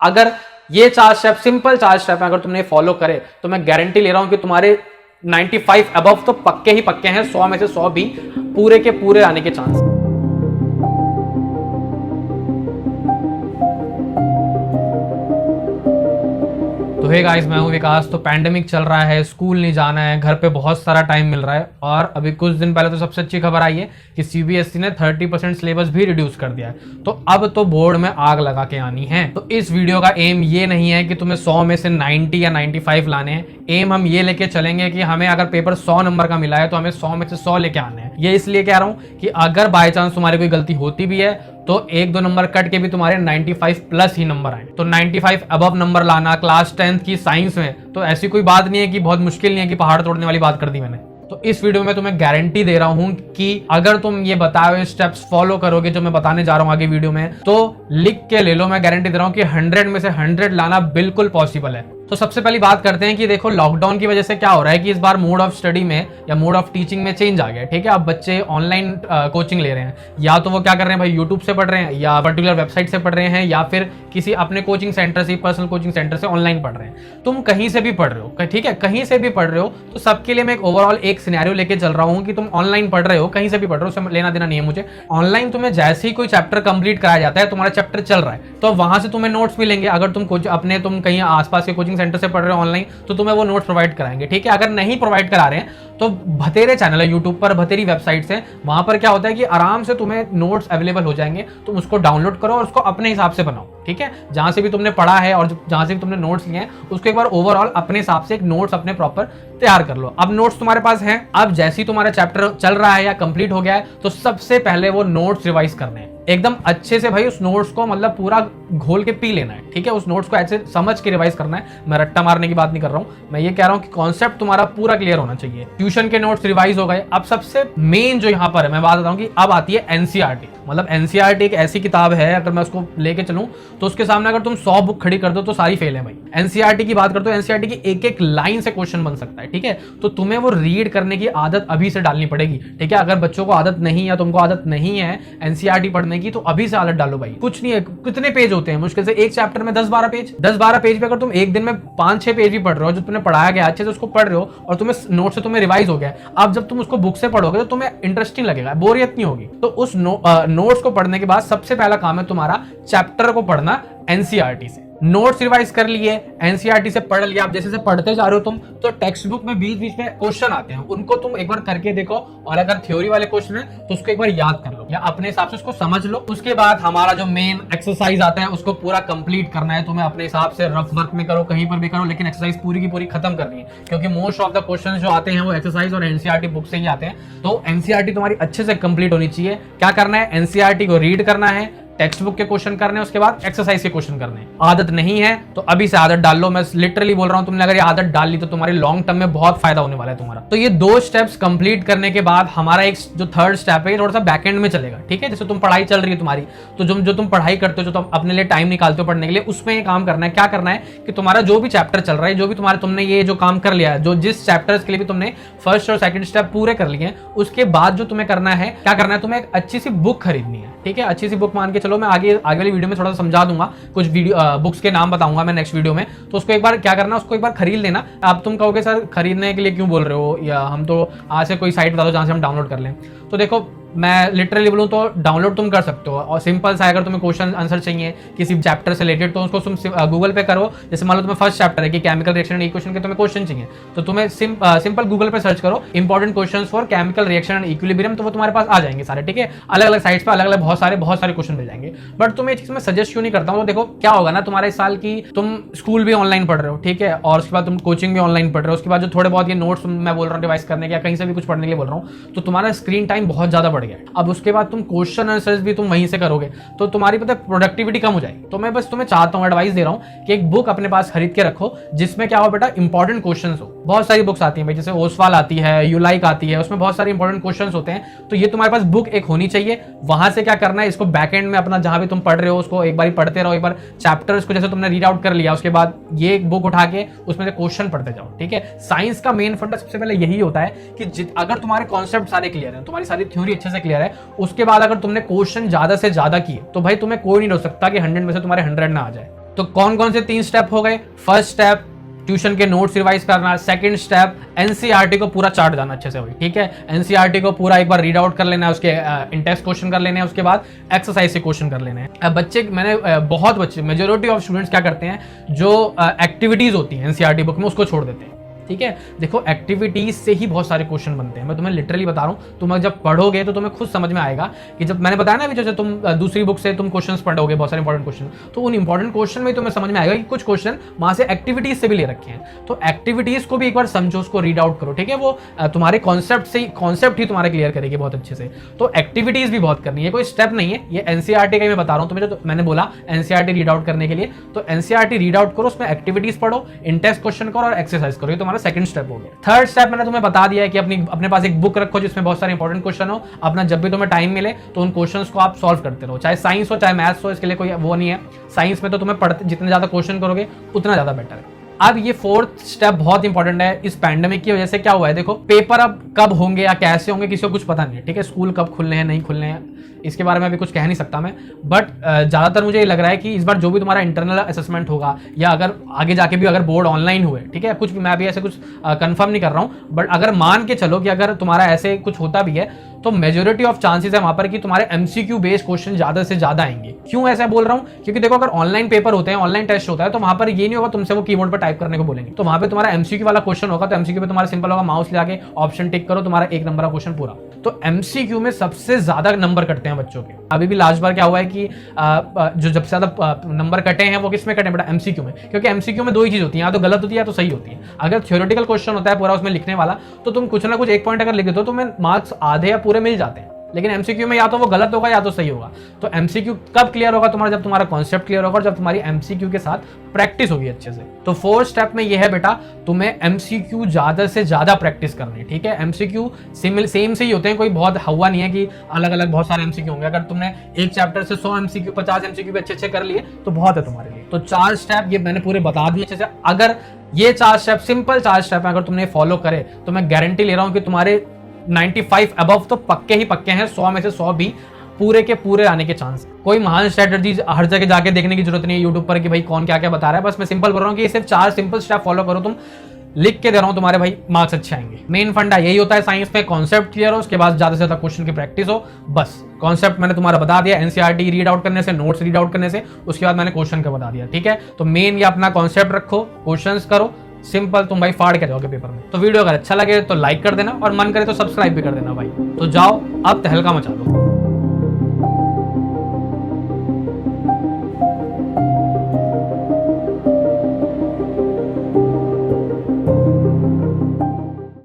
अगर ये 4 step, simple 4 step अगर तुमने फॉलो करे तो मैं गारंटी ले रहा हूं कि तुम्हारे 95 अबव तो पक्के ही पक्के हैं, 100 में से 100 भी पूरे के पूरे आने के चांस। तो हे गाइस, मैं हूं विकास। तो पैंडेमिक चल रहा है, स्कूल नहीं जाना है, घर पे बहुत सारा टाइम मिल रहा है, और अभी कुछ दिन पहले तो सबसे अच्छी खबर आई है कि सीबीएसई ने 30% सिलेबस भी रिड्यूस कर दिया है। तो अब तो बोर्ड में आग लगा के आनी है। तो इस वीडियो का एम ये नहीं है कि तुम्हें 100 में से 90 या 95 लाने हैं। एम हम ये लेके चलेंगे कि हमें अगर पेपर 100 नंबर का मिला है तो हमें 100 में से 100 लेके आने हैं। ये इसलिए कह रहा हूं कि अगर बाय चांस तुम्हारी कोई गलती होती भी है तो 1-2 नंबर कट के भी तुम्हारे 95 प्लस ही नंबर आए। तो 95 अबव नंबर लाना क्लास 10th की साइंस में तो ऐसी कोई बात नहीं है कि बहुत मुश्किल नहीं है कि पहाड़ तोड़ने वाली बात कर दी मैंने। तो इस वीडियो में तुम्हें गारंटी दे रहा हूं कि अगर तुम ये बताए हुए स्टेप्स फॉलो करोगे जो मैं बताने जा रहा हूं आगे वीडियो में, तो लिख के ले लो, मैं गारंटी दे रहा हूं कि 100 में से 100 लाना बिल्कुल पॉसिबल है। तो सबसे पहली बात करते हैं कि देखो लॉकडाउन की वजह से क्या हो रहा है कि इस बार मोड ऑफ स्टडी में या मोड ऑफ टीचिंग में चेंज आ गया। ठीक है, अब बच्चे ऑनलाइन कोचिंग ले रहे हैं, या तो वो क्या कर रहे हैं भाई, यूट्यूब से पढ़ रहे हैं या पर्टिकुलर वेबसाइट से पढ़ रहे हैं, या फिर किसी अपने कोचिंग सेंटर से, पर्सनल कोचिंग सेंटर से ऑनलाइन पढ़ रहे हैं। तुम कहीं से भी पढ़ रहे हो, ठीक है, कहीं से भी पढ़ रहे हो, तो सबके लिए मैं एक ओवरऑल एक सिनेरियो लेके चल रहा हूँ कि तुम ऑनलाइन पढ़ रहे हो, कहीं से भी पढ़ रहे हो, उससे लेना देना नहीं है मुझे। ऑनलाइन तुम्हें जैसे ही कोई चैप्टर कंप्लीट कराया जाता है, तुम्हारा चैप्टर चल रहा है, तो वहां से तुम्हें नोट्स मिलेंगे। अगर तुम तुम कहीं आसपास के कोचिंग सेंटर से पढ़ रहे हो ऑनलाइन, तो तुम्हें वो नोट्स प्रोवाइड कराएंगे। ठीक है, अगर नहीं प्रोवाइड करा रहे हैं तो बथेरे चैनल है यूट्यूब पर, बथेरी वेबसाइट्स है, वहां पर क्या होता है कि आराम से तुम्हें नोट्स अवेलेबल हो जाएंगे। तुम उसको डाउनलोड करो और उसको अपने हिसाब से बनाओ। ठीक है, जहां से भी तुमने पढ़ा है और जहां से भी तुमने नोट्स लिए हैं उसको एक बार ओवरऑल अपने हिसाब से एक नोट्स अपने प्रॉपर तैयार कर लो। अब नोट्स तुम्हारे पास हैं, अब जैसे ही तुम्हारा चैप्टर चल रहा है या कंप्लीट हो गया है तो सबसे पहले वो नोट्स रिवाइज करने हैं एकदम अच्छे से भाई। उस नोट्स को मतलब पूरा घोल के पी लेना है। ठीक है, उस नोट्स को ऐसे समझ के रिवाइज करना है। मैं रट्टा मारने की बात नहीं कर रहा हूं, मैं ये कह रहा हूं कि कॉन्सेप्ट तुम्हारा पूरा क्लियर होना चाहिए। ट्यूशन के नोट्स रिवाइज हो गए। अब सबसे मेन जो यहां पर है, मैं बात बताऊं कि अब आती है एनसीईआरटी। मतलब एनसीईआरटी एक ऐसी किताब है, अगर मैं उसको लेके चलूं तो उसके सामने अगर तुम 100 बुक खड़ी कर दो तो सारी फेल है भाई। एनसीईआरटी की बात करते हो, एनसीईआरटी की एक एक लाइन से क्वेश्चन बन सकता है। ठीक है, तो तुम्हें वो रीड करने की आदत अभी से डालनी पड़ेगी। ठीक है, अगर बच्चों को आदत नहीं है, तुमको आदत नहीं है एनसीईआरटी पढ़ने की, तो अभी से आदत डालो भाई। कुछ नहीं है, कितने पेज होते हैं मुश्किल से एक चैप्टर में 10-12 पेज। 10-12 पेज पे अगर तुम एक दिन में 5-6 पेज भी पढ़ रहे हो, जो तुम्हें पढ़ाया गया अच्छे से उसको पढ़ रहे हो और तुम्हें नोट से तुम्हें रिवाइज हो गया, अब जब तुम उसको बुक से पढ़ोगे तो तुम्हें इंटरेस्टिंग लगेगा, बोरियत नहीं होगी। तो उस नोट्स को पढ़ने के बाद सबसे पहला काम है तुम्हारा चैप्टर को पढ़ना एनसीईआरटी से। नोट्स रिवाइज कर लिए, एनसीईआरटी से पढ़ लिया। आप जैसे जैसे पढ़ते जा रहे हो तुम, तो टेक्स्ट बुक में बीच बीच में क्वेश्चन आते हैं, उनको तुम एक बार करके देखो, और अगर थ्योरी वाले क्वेश्चन है तो उसको एक बार याद कर लो या अपने हिसाब से उसको समझ लो। उसके बाद हमारा जो मेन एक्सरसाइज आता है उसको पूरा कंप्लीट करना है। तुम्हें अपने हिसाब से रफ वर्क में करो, कहीं पर भी करो, लेकिन एक्सरसाइज पूरी की पूरी खत्म करनी है, क्योंकि मोस्ट ऑफ द क्वेश्चन जो आते हैं वो एक्सरसाइज और एनसीईआरटी बुक से ही आते हैं। तो एनसीईआरटी तुम्हारी अच्छे से कंप्लीट होनी चाहिए। क्या करना है, एनसीईआरटी को रीड करना है, टेक्स्ट बुक के क्वेश्चन करने हैं, उसके बाद एक्सरसाइज के क्वेश्चन करने हैं। आदत नहीं है तो अभी से आदत डाल लो। मैं लिटरली बोल रहा हूं, तुमने अगर ये आदत डाल ली तो तुम्हारी लॉन्ग टर्म में बहुत फायदा होने वाला है तुम्हारा। तो ये 2 स्टेप्स कंप्लीट करने के बाद हमारा एक जो 3rd स्टेप है, थोड़ा सा बैक एंड में चलेगा। ठीक है, जैसे तुम पढ़ाई चल रही है तुम्हारी, तो जो तुम पढ़ाई करते हो, जो तुम अपने लिए टाइम निकालते हो पढ़ने के लिए, उसमें ये काम करना है। क्या करना है कि तुम्हारा जो भी चैप्टर चल रहा है, जो भी तुमने ये जो काम कर लिया है, जो जिस चैप्टर्स के लिए भी तुमने 1st और 2nd स्टेप पूरे कर लिए हैं, उसके बाद जो तुम्हें करना है, क्या करना है, तुम्हें एक अच्छी सी बुक खरीदनी है। ठीक है, अच्छी सी बुक मान के चलो, मैं आगे वाली वीडियो में थोड़ा सा समझा दूंगा, कुछ बुक्स के नाम बताऊंगा मैं नेक्स्ट वीडियो में। तो उसको एक बार क्या करना, उसको एक बार खरीद लेना। अब तुम कहोगे सर खरीदने के लिए क्यों बोल रहे हो, या हम तो आज से कोई साइट बता दो जहां से हम डाउनलोड कर लें। तो देखो, मैं लिटरली बोलूं तो डाउनलोड तुम कर सकते हो, और सिंपल सा अगर तुम्हें क्वेश्चन आंसर चाहिए किसी चैप्टर से रिलेटेड, तो उसको तुम गूगल पे करो। जैसे मान लो तुम्हें 1st चैप्टर है कि केमिकल रिएक्शन एंड इक्वेशन के तुम्हें क्वेश्चन चाहिए, तो तुम्हें सिंपल गूगल पे सर्च करो important questions for chemical reaction and equilibrium, तो वो तुम्हारे पास आ जाएंगे सारे। ठीक है, अलग अलग साइट्स पे अलग अलग बहुत सारे क्वेश्चन मिल जाएंगे। बट तुम्हें ये चीज मैं सजेस्ट क्यों नहीं करता हूँ, तो देखो क्या होगा ना, तुम्हारे इस साल की तुम स्कूल भी ऑनलाइन पढ़ रहे हो, ठीक है, और उसके बाद तुम कोचिंग भी ऑनलाइन पढ़ रहे हो, उसके बाद जो थोड़े बहुत ये नोट्स मैं बोल रहा हूँ रिवाइज करने के या कहीं से भी कुछ पढ़ने के लिए बोल रहा हूँ, तो तुम्हारा स्क्रीन टाइम बहुत ज्यादा बढ़ गया। अब उसके बाद तुम क्वेश्चन आंसर्स भी तुम वहीं से करोगे, तो तुम्हारी पता है प्रोडक्टिविटी कम हो जाएगी। तो मैं बस तुम्हें चाहता हूं, एडवाइस दे रहा हूं कि एक बुक अपने पास खरीद के रखो, जिसमें क्या हो बेटा, इंपॉर्टेंट क्वेश्चंस हो। बहुत सारी बुक्स आती हैं भाई, जैसे ओसवाल आती है, यूलाइक आती है, उसमें बहुत सारे इंपॉर्टेंट क्वेश्चंस होते हैं। तो ये तुम्हारे पास बुक एक होनी चाहिए। वहां से क्या करना है, इसको बैकएंड में अपना जहां भी तुम पढ़ रहे हो उसको एक बार पढ़ते रहो, एक बार चैप्टर्स को जैसे तुमने रीड आउट कर लिया, उसके बाद ये एक बुक उठा के उसमें से क्वेश्चन पढ़ते जाओ। ठीक है, साइंस का मेन फंडा सबसे पहले यही होता है कि अगर तुम्हारे कॉन्सेप्ट सारे क्लियर है, तुम्हारी सारी थ्योरी अच्छे से क्लियर है, उसके बाद अगर तुमने क्वेश्चन ज्यादा से ज्यादा किए, तो भाई तुम्हें कोई नहीं रोक सकता कि 100 में से तुम्हारे 100 ना आ जाए। तो कौन कौन से 3 स्टेप हो गए? फर्स्ट स्टेप ट्यूशन के नोट्स रिवाइज करना, सेकंड स्टेप एनसीईआरटी को पूरा चार्ट जाना अच्छे से भाई, ठीक है। एनसीईआरटी को पूरा एक बार रीड आउट कर लेना है, उसके इंटेक्स क्वेश्चन कर लेने हैं, उसके बाद एक्सरसाइज से क्वेश्चन कर लेने हैं। अब बच्चे, मैंने बहुत बच्चे, मेजोरिटी ऑफ स्टूडेंट्स क्या करते हैं, जो एक्टिविटीज होती हैं एनसीईआरटी बुक में उसको छोड़ देते हैं, ठीक है। देखो एक्टिविटीज से ही बहुत सारे क्वेश्चन बनते हैं, मैं तुम्हें लिटरली बता रहा हूँ। तुम जब पढ़ोगे तो तुम्हें खुद समझ में आएगा कि जब मैंने बताया ना अभी, जैसे तुम दूसरी बुक से तुम क्वेश्चंस पढ़ोगे, बहुत सारे इंपॉर्टेंट क्वेश्चन, तो उन इंपॉर्टेंट क्वेश्चन में तुम्हें समझ में आएगा कि कुछ क्वेश्चन वहां से एक्टिविटीज से भी ले रखे हैं। तो एक्टिविटीज को भी एक बार समझो, उसको रीड आउट करो, ठीक है। वो तुम्हारे कॉन्सेप्ट ही तुम्हारे क्लियर करेगी बहुत अच्छे से। तो एक्टिविटीज भी बहुत करनी है, कोई स्टेप नहीं है, ये एनसीईआरटी का मैं बता रहा हूँ तुम्हें। जो मैंने बोला एनसीईआरटी रीड आउट करने के लिए, तो एनसीईआरटी रीड आउट करो, उसमें एक्टिविटीज पढ़ो, इंटेक्स क्वेश्चन करो और एक्सरसाइज करो, ये तुम्हारा सेकंड स्टेप हो गया। थर्ड स्टेप मैंने तुम्हें बता दिया है कि अपने पास एक बुक रखो जिसमें बहुत सारे इंपॉर्टेंट क्वेश्चन हो। अपना जब भी तुम्हें टाइम मिले तो उन क्वेश्चंस को आप सॉल्व करते रहो, चाहे साइंस हो चाहे मैथ्स हो, इसके लिए कोई वो नहीं है। साइंस में तो तुम्हें पढ़ते जितने ज्यादा क्वेश्चन करोगे उतना ज्यादा बेटर है। अब ये फोर्थ स्टेप बहुत इंपॉर्टेंट है। इस पैंडेमिक की वजह से क्या हुआ है, देखो पेपर अब कब होंगे या कैसे होंगे किसी को कुछ पता नहीं है, ठीक है। स्कूल कब खुलने हैं नहीं खुलने हैं इसके बारे में अभी कुछ कह नहीं सकता मैं, बट ज्यादातर मुझे ये लग रहा है कि इस बार जो भी तुम्हारा इंटरनल असेसमेंट होगा, या अगर आगे जाके भी अगर बोर्ड ऑनलाइन हुए, ठीक है, कुछ भी मैं भी ऐसे कुछ कंफर्म नहीं कर रहा हूँ, बट अगर मान के चलो कि अगर तुम्हारा ऐसे कुछ होता भी है तो मेजोरिटी ऑफ चांसेस है वहां पर कि तुम्हारे एमसीक्यू बेस्ड क्वेश्चन ज्यादा से ज्यादा आएंगे। क्यों ऐसा बोल रहा हूं, क्योंकि देखो अगर ऑनलाइन पेपर होते हैं, ऑनलाइन टेस्ट होता है, तो वहां पर ये नहीं होगा तुमसे वो कीबोर्ड पर टाइप करने को बोलेंगे, तो वहां पे तुम्हारा एमसीक्यू वाला क्वेश्चन होगा, तो एमसीक्यू पे तुम्हारा सिंपल होगा, माउस ले आके ऑप्शन टिक करो, तुम्हारा 1 नंबर का क्वेश्चन पूरा। तो एमसीक्यू में सबसे ज्यादा नंबर कटते हैं बच्चों के। अभी भी लास्ट बार क्या हुआ है कि जो जब से ज्यादा नंबर कटे हैं वो किसमें कटे बेटा, एमसीक्यू में। क्योंकि एमसीक्यू में 2 ही चीज होती है, या तो गलत होती है या तो सही होती है। अगर थ्योरेटिकल क्वेश्चन होता है पूरा उसमें लिखने वाला, तो तुम कुछ ना कुछ 1 पॉइंट अगर लिख देते हो तो तुम्हें मार्क्स आधे या पूरे मिल जाते हैं। लेकिन एमसीक्यू में या तो वो गलत होगा या तो सही होगा। तो एमसीक्यू कब क्लियर होगा तुम्हारा, जब तुम्हारा कॉन्सेप्ट क्लियर होगा और जब तुम्हारी एमसीक्यू के साथ प्रैक्टिस होगी अच्छे से। तो 4th स्टेप में ये है बेटा, तुम्हें एमसीक्यू ज्यादा से ज्यादा प्रैक्टिस करनी है, ठीक है। एमसीक्यू सेम से ही होते हैं, कोई बहुत हवा नहीं है कि अलग अलग बहुत सारे एमसीक्यू होंगे। अगर तुमने एक चैप्टर से 100 एमसीक्यू 50 एमसीक्यू भी अच्छे कर लिए तो बहुत है तुम्हारे लिए। तो 4 स्टेप ये मैंने पूरे बता दिए अच्छे से। अगर ये 4 स्टेप, सिंपल 4 स्टेप अगर तुमने फॉलो करे तो मैं गारंटी ले रहा हूं कि तुम्हारे 95 अबव तो पक्के ही पक्के हैं, 100 में से 100 भी पूरे के पूरे आने के चांस। कोई महान स्ट्रेटजी हर जगह जाके देखने की जरूरत नहीं है यूट्यूब पर कि भाई कौन क्या क्या बता रहा है। बस मैं सिंपल बोल रहा हूँ कि ये सिर्फ 4 सिंपल स्टेप फॉलो करो, तुम लिख के दे रहा हूं तुम्हारे भाई मार्क्स अच्छे आएंगे। मेन फंडा यही होता है साइंस में, कॉन्सेप्ट क्लियर हो, उसके बाद ज्यादा से ज्यादा क्वेश्चन की प्रैक्टिस हो। बस कॉन्सेप्ट मैंने तुम्हारा बता दिया, एनसीईआरटी रीड आउट करने से, नोट्स रीड आउट करने से, उसके बाद मैंने क्वेश्चन का बता दिया, ठीक है। तो मेन ये अपना कॉन्सेप्ट रखो, क्वेश्चंस करो, सिंपल तुम भाई फाड़ के जाओगे पेपर में। तो वीडियो अगर अच्छा लगे तो लाइक कर देना और मन करे तो सब्सक्राइब भी कर देना भाई। तो जाओ अब तहलका मचा दो।